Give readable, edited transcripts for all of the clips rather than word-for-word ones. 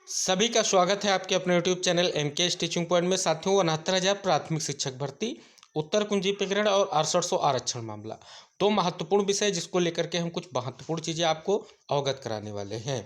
सभी का स्वागत है आपके अपने YouTube channel MK teaching point में। साथियों, 69,000 प्राथमिक शिक्षक भर्ती, उत्तर कुंजी प्रकरण और 6800 आरक्षण मामला, दो महत्वपूर्ण विषय जिसको लेकर के हम कुछ महत्वपूर्ण चीज़ें आपको अवगत कराने वाले हैं।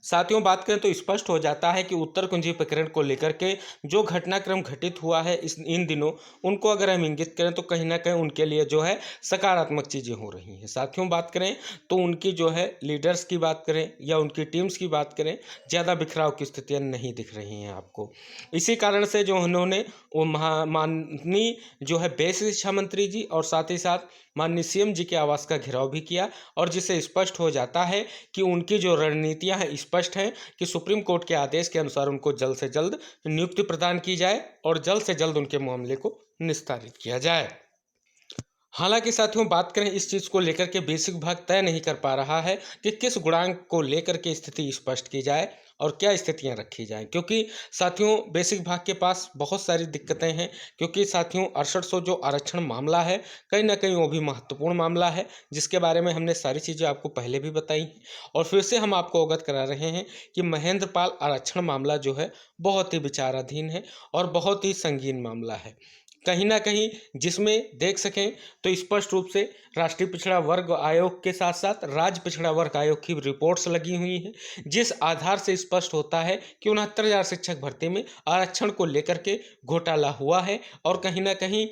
साथियों, बात करें तो स्पष्ट हो जाता है कि उत्तर कुंजी प्रकरण को लेकर के जो घटनाक्रम घटित हुआ है इन दिनों, उनको अगर हम इंगित करें तो कहीं ना कहीं उनके लिए जो है सकारात्मक चीज़ें हो रही हैं। साथियों, बात करें तो उनकी जो है लीडर्स की बात करें या उनकी टीम्स की बात करें, ज़्यादा बिखराव की स्थितियाँ नहीं दिख रही हैं आपको। इसी कारण से जो उन्होंने वो माननीय जो है बेसिक शिक्षा मंत्री जी और साथ ही साथ माननीय सीएम जी के आवास का घेराव भी किया, और जिससे स्पष्ट हो जाता है कि उनकी जो रणनीतियां हैं स्पष्ट हैं कि सुप्रीम कोर्ट के आदेश के अनुसार उनको जल्द से जल्द नियुक्ति प्रदान की जाए और जल्द से जल्द उनके मामले को निस्तारित किया जाए। हालांकि साथियों, बात करें इस चीज़ को लेकर के बेसिक विभाग तय नहीं कर पा रहा है कि किस गुणांक को लेकर के स्थिति स्पष्ट की जाए और क्या स्थितियां रखी जाएं, क्योंकि साथियों बेसिक विभाग के पास बहुत सारी दिक्कतें हैं। क्योंकि साथियों 6800 जो आरक्षण मामला है, कहीं ना कहीं वो भी महत्वपूर्ण मामला है, जिसके बारे में हमने सारी चीज़ें आपको पहले भी बताई हैं और फिर से हम आपको अवगत करा रहे हैं कि महेंद्र पाल आरक्षण मामला जो है बहुत ही विचाराधीन है और बहुत ही संगीन मामला है। कहीं ना कहीं जिसमें देख सकें तो स्पष्ट रूप से राष्ट्रीय पिछड़ा वर्ग आयोग के साथ साथ राज्य पिछड़ा वर्ग आयोग की रिपोर्ट्स लगी हुई हैं, जिस आधार से स्पष्ट होता है कि 69,000 शिक्षक भर्ती में आरक्षण को लेकर के घोटाला हुआ है। और कहीं ना कहीं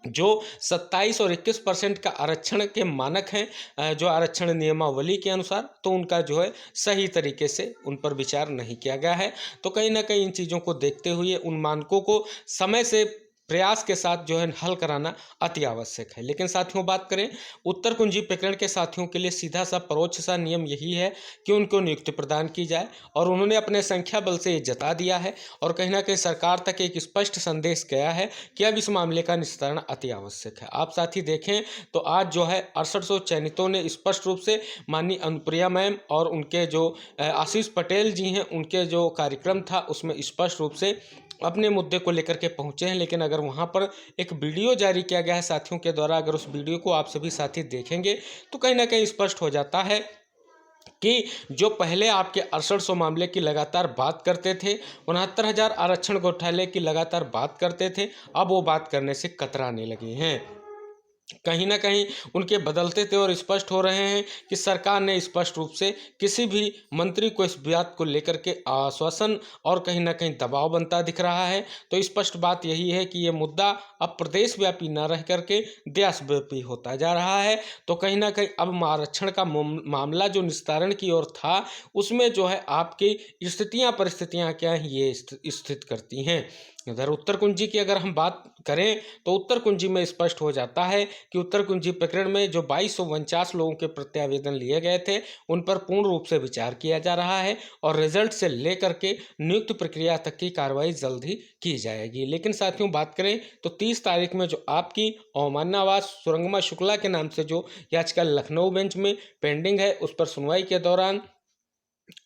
जो 27 और 21% का आरक्षण के मानक हैं, जो आरक्षण नियमावली के अनुसार, तो उनका जो है सही तरीके से उन पर विचार नहीं किया गया है। तो कहीं ना कहीं इन चीज़ों को देखते हुए उन मानकों को समय से प्रयास के साथ जो है हल कराना अति आवश्यक है। लेकिन साथियों, बात करें उत्तर कुंजी प्रकरण के साथियों के लिए सीधा सा परोक्ष सा नियम यही है कि उनको नियुक्ति प्रदान की जाए, और उन्होंने अपने संख्या बल से ये जता दिया है और कहीं ना कहीं सरकार तक एक स्पष्ट संदेश गया है कि अब इस मामले का निस्तारण अति आवश्यक है। आप साथी देखें तो आज जो है 6800 चयनितों ने स्पष्ट रूप से माननीय अनुप्रिया मैम और उनके जो आशीष पटेल जी हैं, उनके जो कार्यक्रम था उसमें स्पष्ट रूप से अपने मुद्दे को लेकर के पहुंचे हैं। लेकिन अगर वहां पर एक वीडियो जारी किया गया है साथियों के द्वारा, अगर उस वीडियो को आप सभी साथी देखेंगे तो कहीं ना कहीं स्पष्ट हो जाता है कि जो पहले आपके 6800 मामले की लगातार बात करते थे, 69,000 आरक्षण घोटाले की लगातार बात करते थे, अब वो बात करने से कतराने लगे हैं। कहीं ना कहीं उनके बदलते थे और स्पष्ट हो रहे हैं कि सरकार ने स्पष्ट रूप से किसी भी मंत्री को इस बात को लेकर के आश्वासन और कहीं ना कहीं दबाव बनता दिख रहा है। तो स्पष्ट बात यही है कि ये मुद्दा अब प्रदेश व्यापी न रह करके देशव्यापी होता जा रहा है। तो कहीं ना कहीं अब आरक्षण का मामला जो निस्तारण की ओर था, उसमें जो है आपकी स्थितियां परिस्थितियां क्या हैं ये स्थित करती हैं। इधर उत्तर कुंजी की अगर हम बात करें तो उत्तर कुंजी में स्पष्ट हो जाता है कि उत्तर कुंजी प्रकरण में जो 2249 लोगों के प्रत्यावेदन लिए गए थे, उन पर पूर्ण रूप से विचार किया जा रहा है और रिजल्ट से लेकर के नियुक्ति प्रक्रिया तक की कार्रवाई जल्द ही की जाएगी। लेकिन साथियों, बात करें तो 30 तारीख में जो आपकी अवमाननावाद सुरंगमा शुक्ला के नाम से जो याचिका लखनऊ बेंच में पेंडिंग है, उस पर सुनवाई के दौरान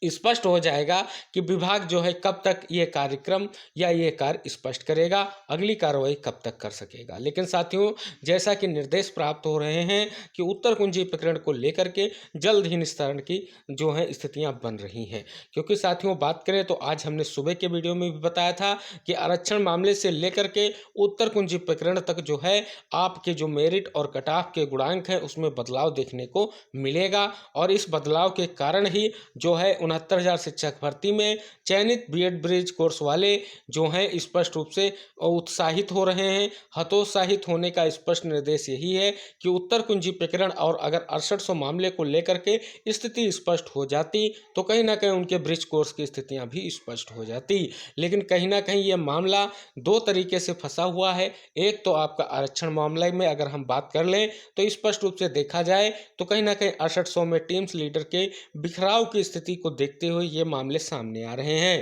स्पष्ट हो जाएगा कि विभाग जो है कब तक ये कार्यक्रम या ये कार्य स्पष्ट करेगा, अगली कार्रवाई कब तक कर सकेगा। लेकिन साथियों, जैसा कि निर्देश प्राप्त हो रहे हैं कि उत्तर कुंजी प्रकरण को लेकर के जल्द ही निस्तारण की जो है स्थितियां बन रही हैं। क्योंकि साथियों, बात करें तो आज हमने सुबह के वीडियो में भी बताया था कि आरक्षण मामले से लेकर के उत्तर कुंजी प्रकरण तक जो है आपके जो मेरिट और कट ऑफ के गुणांक हैं उसमें बदलाव देखने को मिलेगा, और इस बदलाव के कारण ही जो है 69,000 शिक्षक भर्ती में चयनित बीएड ब्रिज कोर्स वाले जो हैं स्पष्ट रूप से उत्साहित हो रहे हैं। हतोत्साहित होने का स्पष्ट निर्देश यही है कि उत्तर कुंजी प्रकरण और अगर 6800 मामले को लेकर के स्थिति स्पष्ट हो जाती तो कहीं ना कहीं उनके ब्रिज कोर्स की स्थितियां भी स्पष्ट हो जाती। लेकिन कहीं ना कहीं ये मामला दो तरीके से फंसा हुआ है। एक तो आपका आरक्षण मामले में अगर हम बात कर लें तो स्पष्ट रूप से देखा जाए तो कहीं ना कहीं 6800 में टीम्स लीडर के बिखराव की स्थिति को देखते हुए ये मामले सामने आ रहे हैं।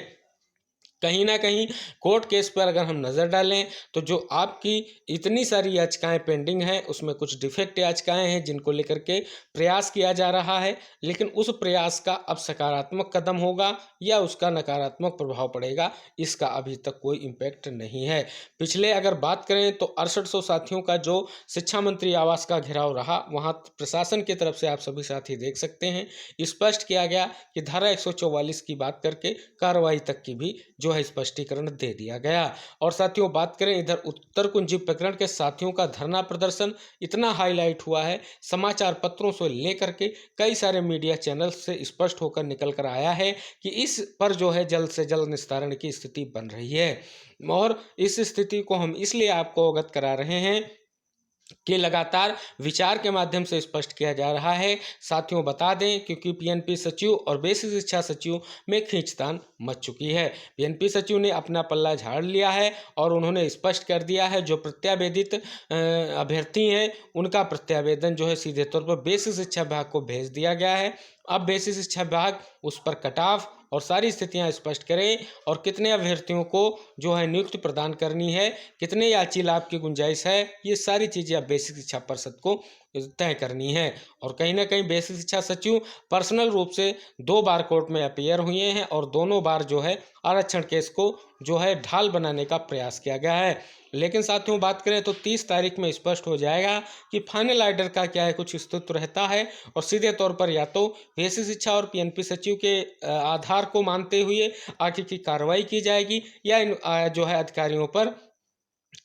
कहीं ना कहीं कोर्ट केस पर अगर हम नज़र डालें तो जो आपकी इतनी सारी याचिकाएं पेंडिंग हैं उसमें कुछ डिफेक्ट याचिकाएं हैं जिनको लेकर के प्रयास किया जा रहा है, लेकिन उस प्रयास का अब सकारात्मक कदम होगा या उसका नकारात्मक प्रभाव पड़ेगा, इसका अभी तक कोई इम्पैक्ट नहीं है। पिछले अगर बात करें तो 6800 साथियों का जो शिक्षा मंत्री आवास का घेराव रहा, वहाँ प्रशासन की तरफ से आप सभी साथी देख सकते हैं स्पष्ट किया गया कि धारा 144 की बात करके कार्रवाई तक की भी जो है स्पष्टीकरण दे दिया गया। और साथियों बात करें इधर उत्तर कुंजी प्रकरण के साथियों का धरना प्रदर्शन इतना हाईलाइट हुआ है, समाचार पत्रों से लेकर के कई सारे मीडिया चैनल से स्पष्ट होकर निकल कर आया है कि इस पर जो है जल्द से जल्द निस्तारण की स्थिति बन रही है। और इस स्थिति को हम इसलिए आपको अवगत करा रहे हैं कि लगातार विचार के माध्यम से स्पष्ट किया जा रहा है। साथियों बता दें क्योंकि पीएनपी सचिव और बेसिक शिक्षा सचिव में खींचतान मच चुकी है। पीएनपी सचिव ने अपना पल्ला झाड़ लिया है और उन्होंने स्पष्ट कर दिया है जो प्रत्यावेदित अभ्यर्थी हैं उनका प्रत्यावेदन जो है सीधे तौर पर बेसिक शिक्षा विभाग को भेज दिया गया है। अब बेसिक शिक्षा विभाग उस पर कटाव और सारी स्थितियां स्पष्ट करें और कितने अभ्यर्थियों को जो है नियुक्ति प्रदान करनी है, कितने याची लाभ की गुंजाइश है, ये सारी चीज़ें अब बेसिक शिक्षा परिषद को तय करनी है। और कहीं ना कहीं बेसिक शिक्षा सचिव पर्सनल रूप से 2 बार कोर्ट में अपीयर हुए हैं और दोनों बार जो है आरक्षण केस को जो है ढाल बनाने का प्रयास किया गया है। लेकिन साथियों बात करें तो 30 तारीख में स्पष्ट हो जाएगा कि फाइनल आर्डर का क्या है, कुछ अस्तित्व रहता है और सीधे तौर पर या तो बेसिक शिक्षा और पीएनपी सचिव के आधार को मानते हुए आगे की कार्रवाई की जाएगी या इन जो है अधिकारियों पर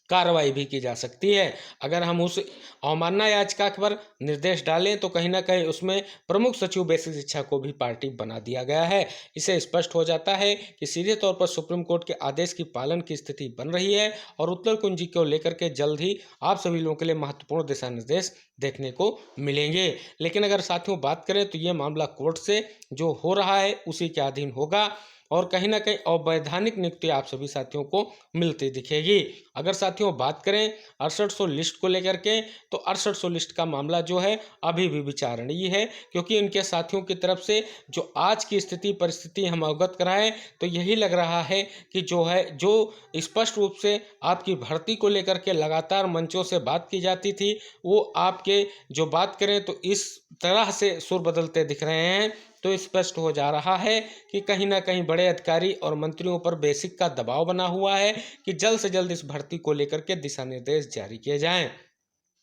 कार्रवाई भी की जा सकती है। अगर हम उस अवमानना याचिका पर निर्देश डालें तो कहीं ना कहीं उसमें प्रमुख सचिव बेसिक शिक्षा को भी पार्टी बना दिया गया है। इससे स्पष्ट हो जाता है कि सीधे तौर पर सुप्रीम कोर्ट के आदेश की पालन की स्थिति बन रही है और उत्तर कुंजी को लेकर के जल्द ही आप सभी लोगों के लिए महत्वपूर्ण दिशा निर्देश देखने को मिलेंगे। लेकिन अगर साथियों बात करें तो ये मामला कोर्ट से जो हो रहा है उसी के अधीन होगा और कहीं ना कहीं अवैधानिक नियुक्ति आप सभी साथियों को मिलती दिखेगी। अगर साथियों बात करें 6800 लिस्ट को लेकर के तो 6800 लिस्ट का मामला जो है अभी भी विचारणीय है, क्योंकि इनके साथियों की तरफ से जो आज की स्थिति परिस्थिति हम अवगत कराएं तो यही लग रहा है कि जो है जो स्पष्ट रूप से आपकी भर्ती को लेकर के लगातार मंचों से बात की जाती थी वो आपके जो बात करें तो इस तरह से सुर बदलते दिख रहे हैं। तो स्पष्ट हो जा रहा है कि कहीं ना कहीं बड़े अधिकारी और मंत्रियों पर बेसिक का दबाव बना हुआ है कि जल्द से जल्द इस भर्ती को लेकर के दिशा निर्देश जारी किए जाएं।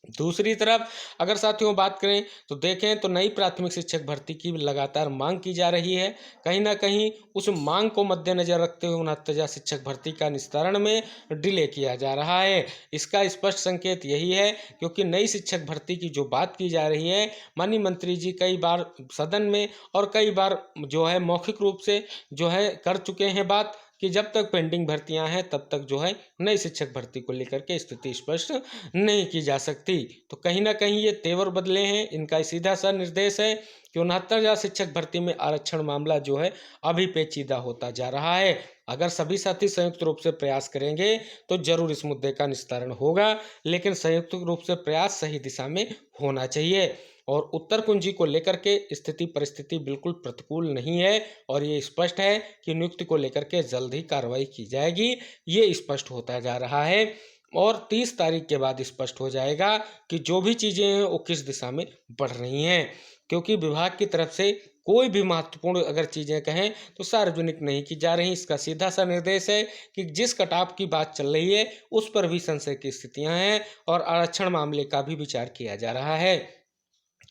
दूसरी तरफ अगर साथियों बात करें तो देखें तो नई प्राथमिक शिक्षक भर्ती की लगातार मांग की जा रही है। कहीं ना कहीं उस मांग को मद्देनजर रखते हुए 69 शिक्षक भर्ती का निस्तारण में डिले किया जा रहा है। इसका स्पष्ट संकेत यही है क्योंकि नई शिक्षक भर्ती की जो बात की जा रही है, माननीय मंत्री जी कई बार सदन में और कई बार जो है मौखिक रूप से जो है कर चुके हैं बात कि जब तक पेंडिंग भर्तियां हैं तब तक जो है नई शिक्षक भर्ती को लेकर के स्थिति स्पष्ट नहीं की जा सकती। तो कहीं ना कहीं ये तेवर बदले हैं, इनका सीधा सा निर्देश है कि 69,000 शिक्षक भर्ती में आरक्षण मामला जो है अभी पेचीदा होता जा रहा है। अगर सभी साथी संयुक्त रूप से प्रयास करेंगे तो जरूर इस मुद्दे का निस्तारण होगा, लेकिन संयुक्त रूप से प्रयास सही दिशा में होना चाहिए। और उत्तर कुंजी को लेकर के स्थिति परिस्थिति बिल्कुल प्रतिकूल नहीं है और ये स्पष्ट है कि नियुक्ति को लेकर के जल्द ही कार्रवाई की जाएगी, ये स्पष्ट होता जा रहा है। और 30 तारीख के बाद स्पष्ट हो जाएगा कि जो भी चीज़ें हैं वो किस दिशा में बढ़ रही हैं, क्योंकि विभाग की तरफ से कोई भी महत्वपूर्ण अगर चीज़ें कहें तो सार्वजनिक नहीं की जा रही। इसका सीधा सा निर्देश है कि जिस कटाव की बात चल रही है उस पर भी संशय की स्थितियां हैं और आरक्षण मामले का भी विचार किया जा रहा है,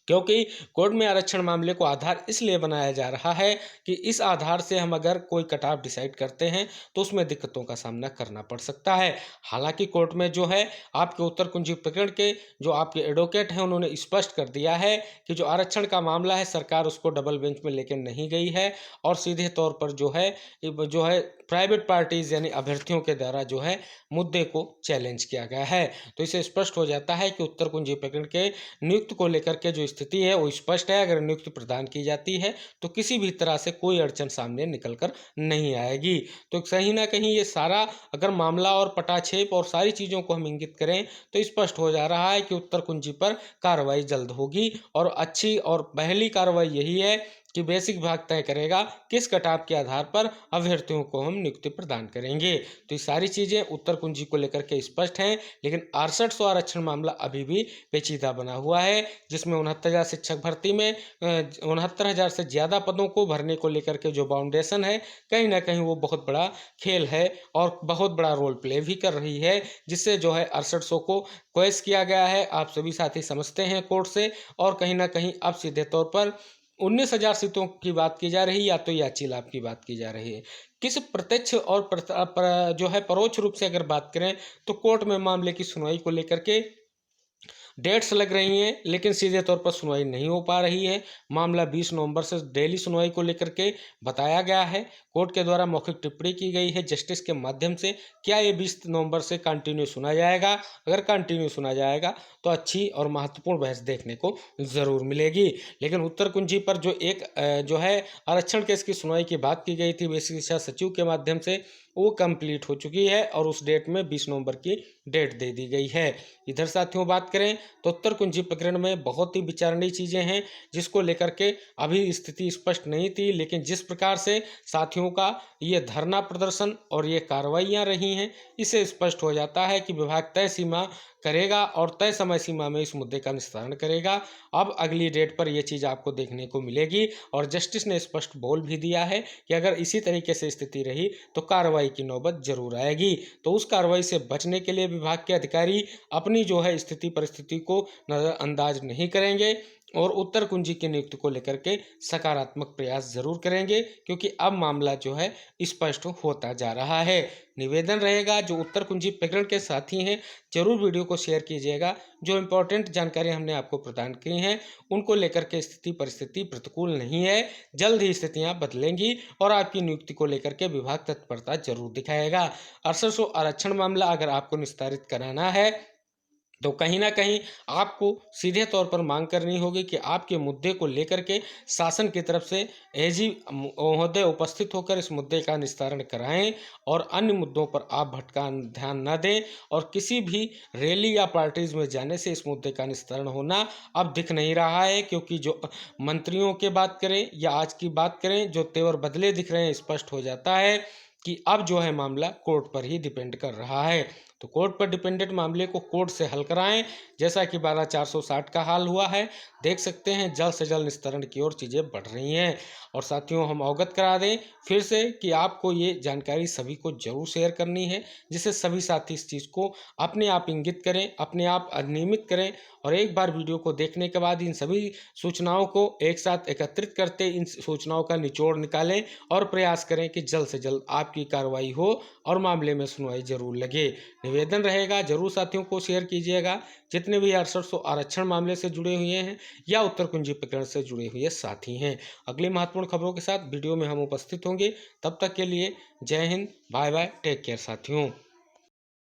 क्योंकि कोर्ट में आरक्षण मामले को आधार इसलिए बनाया जा रहा है कि इस आधार से हम अगर कोई कटाव डिसाइड करते हैं तो उसमें दिक्कतों का सामना करना पड़ सकता है। हालांकि कोर्ट में जो है आपके उत्तर कुंजी प्रकरण के जो आपके एडवोकेट हैं उन्होंने स्पष्ट कर दिया है कि जो आरक्षण का मामला है सरकार उसको डबल बेंच में लेकर नहीं गई है और सीधे तौर पर जो है प्राइवेट पार्टीज यानी अभ्यर्थियों के द्वारा जो है मुद्दे को चैलेंज किया गया है। तो इसे स्पष्ट हो जाता है कि उत्तर कुंजी प्रकरण के नियुक्त को लेकर के जो स्थिति है वो स्पष्ट है। अगर नियुक्ति प्रदान की जाती है तो किसी भी तरह से कोई अड़चन सामने निकल कर नहीं आएगी। तो कहीं ना कहीं ये सारा अगर मामला और पटाक्षेप और सारी चीज़ों को हम इंगित करें तो स्पष्ट हो जा रहा है कि उत्तर कुंजी पर कार्रवाई जल्द होगी और अच्छी और पहली कार्रवाई यही है कि बेसिक विभाग तय करेगा किस कटाव के आधार पर अभ्यर्थियों को हम नियुक्ति प्रदान करेंगे। तो ये सारी चीजें उत्तर कुंजी को लेकर के स्पष्ट हैं, लेकिन 6800 आरक्षण मामला अभी भी पेचीदा बना हुआ है, जिसमें 69,000 शिक्षक भर्ती में 69,000 से ज्यादा पदों को भरने को लेकर के जो बाउंडेशन है, कहीं ना कहीं वो बहुत बड़ा खेल है और बहुत बड़ा रोल प्ले भी कर रही है, जिससे जो है 6800 को क्वेश किया गया है। आप सभी साथी समझते हैं कोर्ट से, और कहीं ना कहीं अब सीधे तौर पर 19,000 सीटों की बात की जा रही है या तो याची लाभ की बात की जा रही है। किस प्रत्यक्ष और जो है परोक्ष रूप से अगर बात करें तो कोर्ट में मामले की सुनवाई को लेकर के डेट्स लग रही हैं, लेकिन सीधे तौर पर सुनवाई नहीं हो पा रही है। मामला 20 नवंबर से डेली सुनवाई को लेकर के बताया गया है। कोर्ट के द्वारा मौखिक टिप्पणी की गई है जस्टिस के माध्यम से। क्या ये 20 नवंबर से कंटिन्यू सुना जाएगा? अगर कंटिन्यू सुना जाएगा तो अच्छी और महत्वपूर्ण बहस देखने को ज़रूर मिलेगी। लेकिन उत्तर कुंजी पर जो है आरक्षण केस की सुनवाई की बात की गई थी बेसिक शिक्षा सचिव के माध्यम से, वो कंप्लीट हो चुकी है और उस डेट में 20 नवंबर की डेट दे दी गई है। इधर साथियों बात करें तो उत्तर कुंजी प्रकरण में बहुत ही विचारणीय चीज़ें हैं, जिसको लेकर के अभी स्थिति स्पष्ट नहीं थी, लेकिन जिस प्रकार से साथियों का ये धरना प्रदर्शन और ये कार्रवाइयाँ रही हैं, इससे स्पष्ट हो जाता है कि विभाग तय सीमा करेगा और तय समय सीमा में इस मुद्दे का निस्तारण करेगा। अब अगली डेट पर यह चीज़ आपको देखने को मिलेगी और जस्टिस ने स्पष्ट बोल भी दिया है कि अगर इसी तरीके से स्थिति रही तो कार्रवाई की नौबत जरूर आएगी। तो उस कार्रवाई से बचने के लिए विभाग के अधिकारी अपनी जो है स्थिति परिस्थिति को नज़रअंदाज नहीं करेंगे और उत्तर कुंजी की नियुक्ति को लेकर के सकारात्मक प्रयास जरूर करेंगे, क्योंकि अब मामला जो है स्पष्ट होता जा रहा है। निवेदन रहेगा जो उत्तर कुंजी प्रकरण के साथी हैं, जरूर वीडियो को शेयर कीजिएगा। जो इम्पोर्टेंट जानकारी हमने आपको प्रदान की हैं उनको लेकर के स्थिति परिस्थिति प्रतिकूल नहीं है, जल्द ही स्थितियां बदलेंगी और आपकी नियुक्ति को लेकर के विभाग तत्परता जरूर दिखाएगा। 6800 आरक्षण मामला अगर आपको निस्तारित कराना है तो कहीं ना कहीं आपको सीधे तौर पर मांग करनी होगी कि आपके मुद्दे को लेकर के शासन की तरफ से एजी महोदय उपस्थित होकर इस मुद्दे का निस्तारण कराएं और अन्य मुद्दों पर आप भटका ध्यान न दें, और किसी भी रैली या पार्टीज में जाने से इस मुद्दे का निस्तारण होना अब दिख नहीं रहा है, क्योंकि जो मंत्रियों की बात करें या आज की बात करें, जो तेवर बदले दिख रहे हैं, स्पष्ट हो जाता है कि अब जो है मामला कोर्ट पर ही डिपेंड कर रहा है। तो कोर्ट पर डिपेंडेंट मामले को कोर्ट से हल कराएं, जैसा कि 12,460 का हाल हुआ है। देख सकते हैं जल्द से जल्द निस्तारण की ओर चीज़ें बढ़ रही हैं। और साथियों हम अवगत करा दें फिर से कि आपको ये जानकारी सभी को जरूर शेयर करनी है, जिससे सभी साथी इस चीज़ को अपने आप इंगित करें, अपने आप नियमित करें और एक बार वीडियो को देखने के बाद इन सभी सूचनाओं को एक साथ एकत्रित करते इन सूचनाओं का निचोड़ निकालें और प्रयास करें कि जल्द से जल्द आपकी कार्रवाई हो और मामले में सुनवाई जरूर लगे। निवेदन रहेगा जरूर साथियों को शेयर कीजिएगा, जितने भी 6800 आरक्षण मामले से जुड़े हुए हैं या उत्तर कुंजी प्रकरण से जुड़े हुए साथी हैं। अगली महत्वपूर्ण खबरों के साथ वीडियो में हम उपस्थित होंगे। तब तक के लिए जय Hind, bye bye, take care साथियों।